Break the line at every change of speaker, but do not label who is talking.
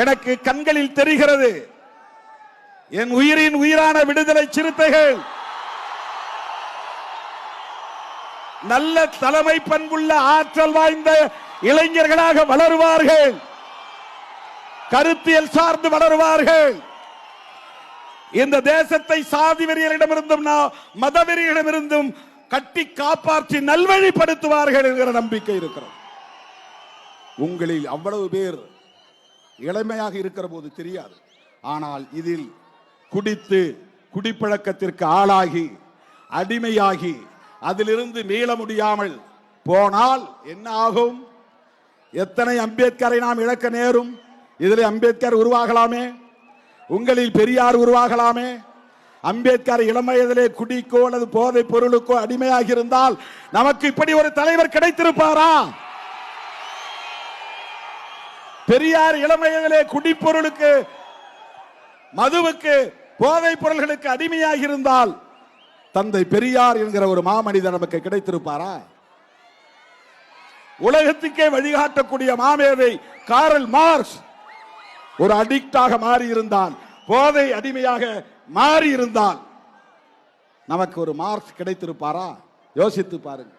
எனக்கு கண்களில் தெரிகிறது. என் உயிரின் உயிரான விடுதலை சிறுத்தைகள் நல்ல தலைமை பண்புள்ள ஆற்றல் வாய்ந்த இளைஞர்களாக வளருவார்கள். கருத்தியல் சார்ந்து வளருவார்கள். இந்த தேசத்தை சாதி வெறியரிடமிருந்தும் மத வெறியரிடமிருந்தும் கட்டி காப்பாற்றி நல்வழிப்படுத்துவார்கள் என்கிற நம்பிக்கை இருக்கிறது. உங்களில் அவ்வளவு பேர் இளமையாக இருக்கிற போது தெரியாது. ஆனால் இதில் குடித்து குடிப்பழக்கத்திற்கு ஆளாகி அடிமையாகி அதிலிருந்து மீள முடியாமல் போனால் என்ன ஆகும்? எத்தனை அம்பேத்கரை நாம் இழக்க நேரும்? இதில் அம்பேத்கர் உருவாகலாமே, உங்களில் பெரியார் உருவாகலாமே. அம்பேத்கர் இளம் வயதிலே குடிக்கோ அல்லது போதைப் பொருளுக்கோ அடிமையாகி இருந்தால் நமக்கு இப்படி ஒரு தலைவர் கிடைத்திருப்பாரா? பெரியார் இளம் வயதிலே குடிப்பொருளுக்கு, மதுவுக்கு, போதைப் பொருள்களுக்கு அடிமையாகி இருந்தால் தந்தை பெரியார் என்கிற ஒரு மாமனிதர் நமக்கு கிடைத்திருப்பாரா? உலகத்துக்கே வழிகாட்டக்கூடிய மாமேதை காரல் மார்க்ஸ் ஒரு அடிக்டாக மாறி இருந்தால், போதை அடிமையாக மாறி இருந்தால் நமக்கு ஒரு மார்க்ஸ் கிடைத்திருப்பாரா? யோசித்து பாருங்க.